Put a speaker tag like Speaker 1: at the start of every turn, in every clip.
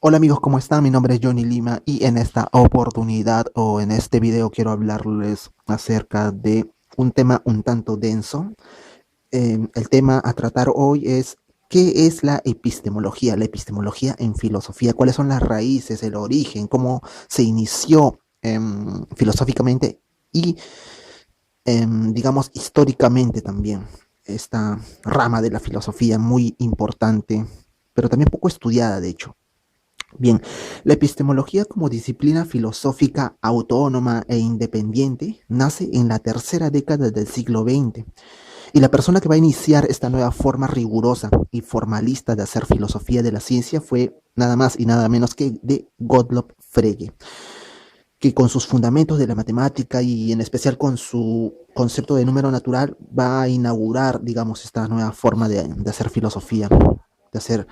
Speaker 1: Hola amigos, ¿cómo están? Mi nombre es Johnny Lima y en esta oportunidad o en este video quiero hablarles acerca de un tema un tanto denso. El tema a tratar hoy es ¿qué es la epistemología? La epistemología en filosofía, ¿cuáles son las raíces, el origen, cómo se inició filosóficamente y digamos históricamente también? Esta rama de la filosofía muy importante, pero también poco estudiada de hecho. Bien, la epistemología como disciplina filosófica autónoma e independiente nace en la tercera década del siglo XX y la persona que va a iniciar esta nueva forma rigurosa y formalista de hacer filosofía de la ciencia fue nada más y nada menos que de Gottlob Frege, que con sus fundamentos de la matemática y en especial con su concepto de número natural va a inaugurar, digamos, esta nueva forma de hacer filosofía, de hacer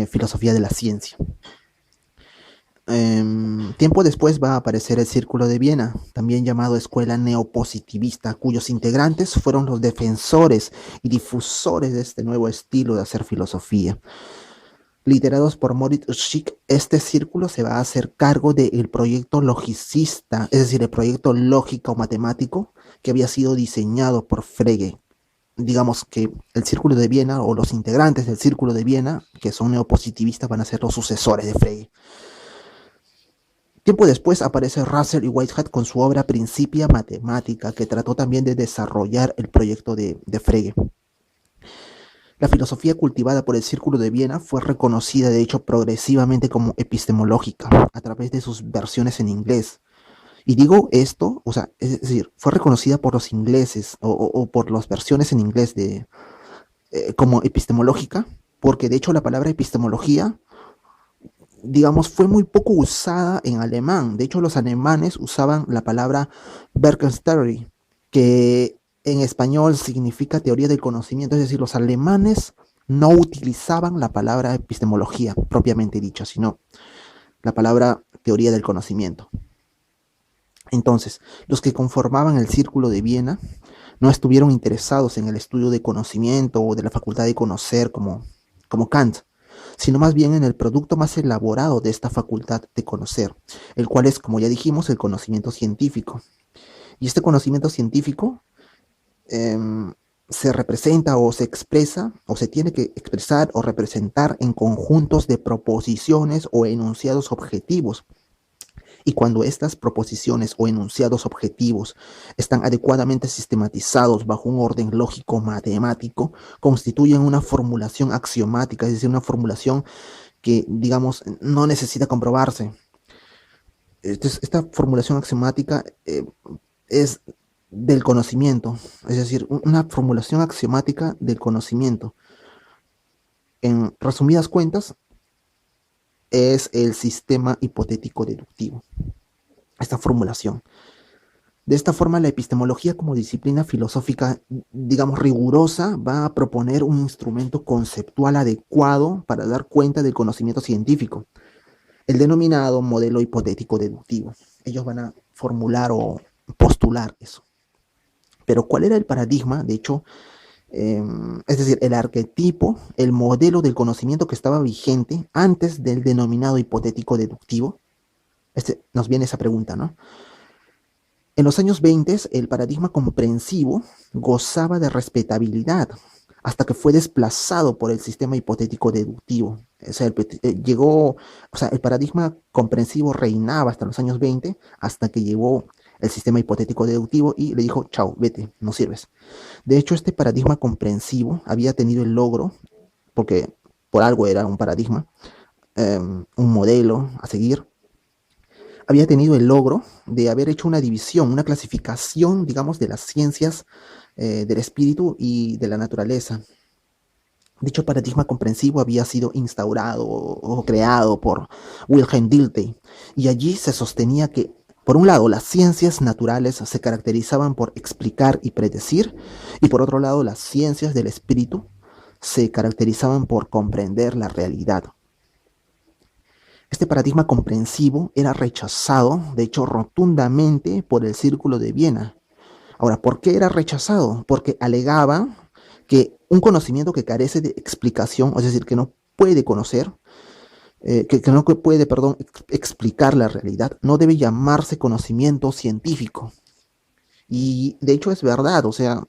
Speaker 1: filosofía de la ciencia. Tiempo después va a aparecer el Círculo de Viena, también llamado Escuela Neopositivista, cuyos integrantes fueron los defensores y difusores de este nuevo estilo de hacer filosofía. Liderados por Moritz Schick, este círculo se va a hacer cargo del proyecto logicista, es decir, el proyecto lógico-matemático que había sido diseñado por Frege. Digamos que el Círculo de Viena o los integrantes del Círculo de Viena, que son neopositivistas, van a ser los sucesores de Frege. Tiempo después aparece Russell y Whitehead con su obra Principia Mathematica, que trató también de desarrollar el proyecto de Frege. La filosofía cultivada por el Círculo de Viena fue reconocida, de hecho, progresivamente como epistemológica a través de sus versiones en inglés. Y digo esto, o sea, es decir, fue reconocida por los ingleses o por las versiones en inglés como epistemológica, porque de hecho la palabra epistemología digamos, fue muy poco usada en alemán. De hecho, los alemanes usaban la palabra Verkehrstheorie, que en español significa teoría del conocimiento. Es decir, los alemanes no utilizaban la palabra epistemología propiamente dicha, sino la palabra teoría del conocimiento. Entonces, los que conformaban el Círculo de Viena no estuvieron interesados en el estudio de conocimiento o de la facultad de conocer como Kant, sino más bien en el producto más elaborado de esta facultad de conocer, el cual es, como ya dijimos, el conocimiento científico. Y este conocimiento científico eh, se representa o se expresa o se tiene que expresar o representar en conjuntos de proposiciones o enunciados objetivos. Y cuando estas proposiciones o enunciados objetivos están adecuadamente sistematizados bajo un orden lógico matemático, constituyen una formulación axiomática, es decir, una formulación que, digamos, no necesita comprobarse. Entonces, esta formulación axiomática es del conocimiento, es decir, una formulación axiomática del conocimiento. En resumidas cuentas, es el sistema hipotético deductivo, esta formulación. De esta forma, la epistemología como disciplina filosófica, digamos, rigurosa, va a proponer un instrumento conceptual adecuado para dar cuenta del conocimiento científico, el denominado modelo hipotético deductivo. Ellos van a formular o postular eso. Pero ¿cuál era el paradigma? De hecho, es decir, el arquetipo, el modelo del conocimiento que estaba vigente antes del denominado hipotético deductivo. Nos viene esa pregunta, ¿no? En los años 20, el paradigma comprensivo gozaba de respetabilidad hasta que fue desplazado por el sistema hipotético deductivo. O sea, el paradigma comprensivo reinaba hasta los años 20, hasta que llegó el sistema hipotético deductivo y le dijo, chao, vete, no sirves. De hecho, este paradigma comprensivo había tenido el logro, porque por algo era un paradigma, un modelo a seguir, había tenido el logro de haber hecho una división, una clasificación, digamos, de las ciencias del espíritu y de la naturaleza. Dicho paradigma comprensivo había sido instaurado o creado por Wilhelm Dilthey, y allí se sostenía que, por un lado, las ciencias naturales se caracterizaban por explicar y predecir, y por otro lado, las ciencias del espíritu se caracterizaban por comprender la realidad. Este paradigma comprensivo era rechazado, de hecho, rotundamente por el Círculo de Viena. Ahora, ¿por qué era rechazado? Porque alegaba que un conocimiento que carece de explicación, es decir, que no puede conocer, que no puede, perdón, explicar la realidad, no debe llamarse conocimiento científico. Y de hecho es verdad, o sea,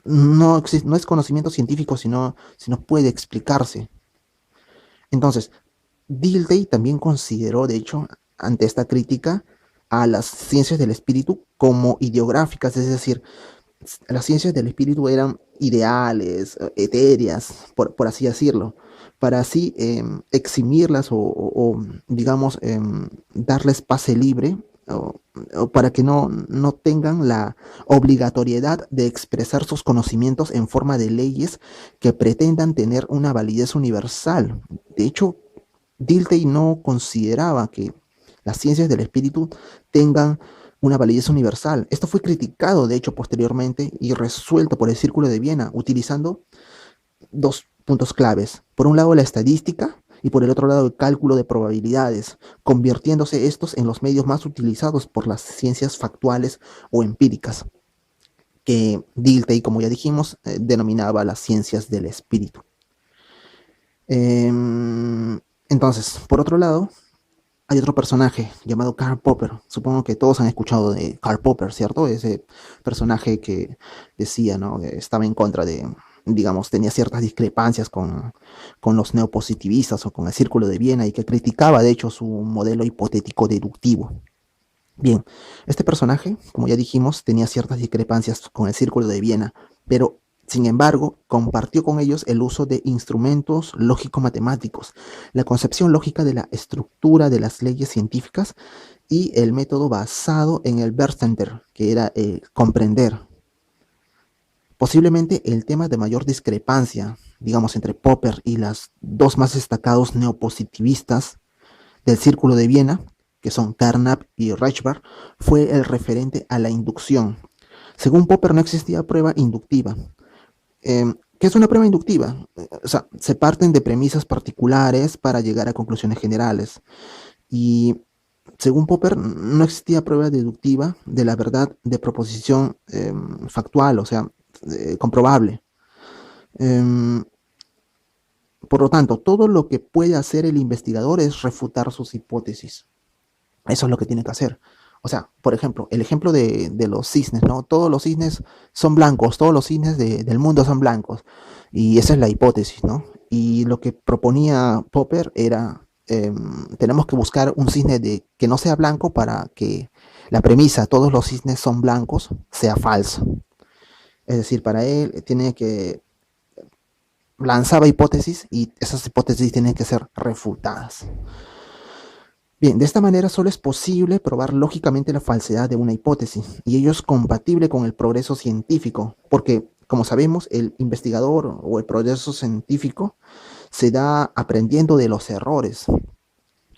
Speaker 1: no es conocimiento científico, sino puede explicarse. Entonces, Dilthey también consideró, de hecho, ante esta crítica, a las ciencias del espíritu como ideográficas, es decir, las ciencias del espíritu eran ideales, etéreas, por así decirlo, para así eximirlas o, digamos, darles pase libre o para que no tengan la obligatoriedad de expresar sus conocimientos en forma de leyes que pretendan tener una validez universal. De hecho, Dilthey no consideraba que las ciencias del espíritu tengan una validez universal. Esto fue criticado, de hecho, posteriormente y resuelto por el Círculo de Viena, utilizando dos puntos claves. Por un lado, la estadística y por el otro lado, el cálculo de probabilidades, convirtiéndose estos en los medios más utilizados por las ciencias factuales o empíricas, que Dilthey, como ya dijimos, denominaba las ciencias del espíritu. Entonces, por otro lado, hay otro personaje llamado Karl Popper. Supongo que todos han escuchado de Karl Popper, ¿cierto? Ese personaje que decía, ¿no? Que estaba en contra de, digamos, tenía ciertas discrepancias con los neopositivistas o con el Círculo de Viena y que criticaba, de hecho, su modelo hipotético deductivo. Bien, este personaje, como ya dijimos, tenía ciertas discrepancias con el Círculo de Viena, pero sin embargo, compartió con ellos el uso de instrumentos lógico-matemáticos, la concepción lógica de la estructura de las leyes científicas y el método basado en el Verstanden, que era comprender. Posiblemente el tema de mayor discrepancia, digamos, entre Popper y las dos más destacados neopositivistas del Círculo de Viena, que son Carnap y Reichberg, fue el referente a la inducción. Según Popper no existía prueba inductiva. ¿Qué es una prueba inductiva? O sea, se parten de premisas particulares para llegar a conclusiones generales. Y según Popper, no existía prueba deductiva de la verdad de proposición factual, o sea, comprobable. Eh, por lo tanto, todo lo que puede hacer el investigador es refutar sus hipótesis. Eso es lo que tiene que hacer. O sea, por ejemplo, el ejemplo de los cisnes, ¿no? Todos los cisnes son blancos, todos los cisnes del mundo son blancos. Y esa es la hipótesis, ¿no? Y lo que proponía Popper era, tenemos que buscar un cisne que no sea blanco para que la premisa, todos los cisnes son blancos, sea falsa. Es decir, para él tiene que lanzaba hipótesis y esas hipótesis tienen que ser refutadas. Bien, de esta manera solo es posible probar lógicamente la falsedad de una hipótesis y ello es compatible con el progreso científico, porque, como sabemos, el investigador o el progreso científico se da aprendiendo de los errores.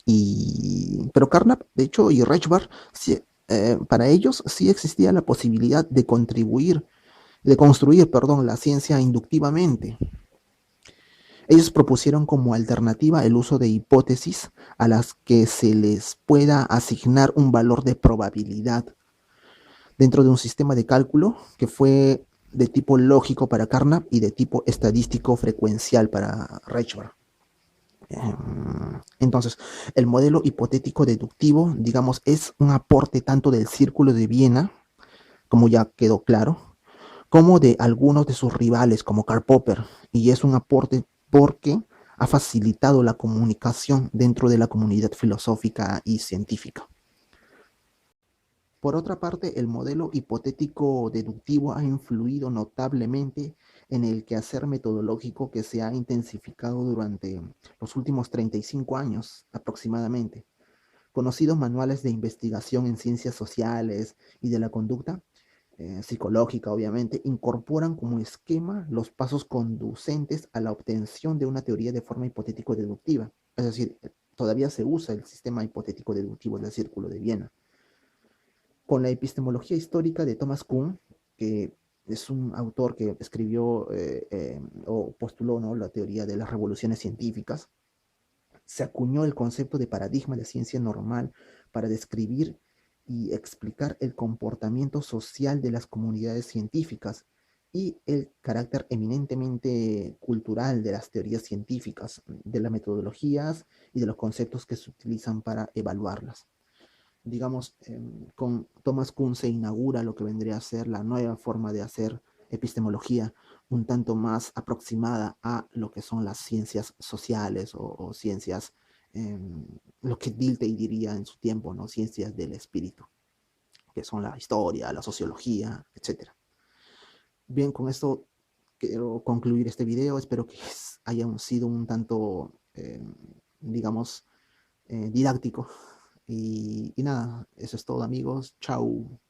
Speaker 1: Pero Carnap, de hecho, y Reichberg, sí, para ellos sí existía la posibilidad de construir, perdón, la ciencia inductivamente. Ellos propusieron como alternativa el uso de hipótesis a las que se les pueda asignar un valor de probabilidad dentro de un sistema de cálculo que fue de tipo lógico para Carnap y de tipo estadístico frecuencial para Reichberg. Entonces, el modelo hipotético deductivo, digamos, es un aporte tanto del Círculo de Viena, como ya quedó claro, como de algunos de sus rivales, como Karl Popper, y es un aporte porque ha facilitado la comunicación dentro de la comunidad filosófica y científica. Por otra parte, el modelo hipotético deductivo ha influido notablemente en el quehacer metodológico que se ha intensificado durante los últimos 35 años aproximadamente. Conocidos manuales de investigación en ciencias sociales y de la conducta psicológica, obviamente, incorporan como esquema los pasos conducentes a la obtención de una teoría de forma hipotético-deductiva. Es decir, todavía se usa el sistema hipotético-deductivo del Círculo de Viena. Con la epistemología histórica de Thomas Kuhn, que es un autor que escribió o postuló, ¿no?, la teoría de las revoluciones científicas, se acuñó el concepto de paradigma de ciencia normal para describir y explicar el comportamiento social de las comunidades científicas y el carácter eminentemente cultural de las teorías científicas, de las metodologías y de los conceptos que se utilizan para evaluarlas. Digamos, con Thomas Kuhn se inaugura lo que vendría a ser la nueva forma de hacer epistemología, un tanto más aproximada a lo que son las ciencias sociales o ciencias, eh, lo que Dilthey diría en su tiempo, ¿no? Ciencias del espíritu, que son la historia, la sociología, etcétera. Bien, con esto quiero concluir este video. Espero que haya sido un tanto, digamos, didáctico. Y nada, eso es todo, amigos. Chau.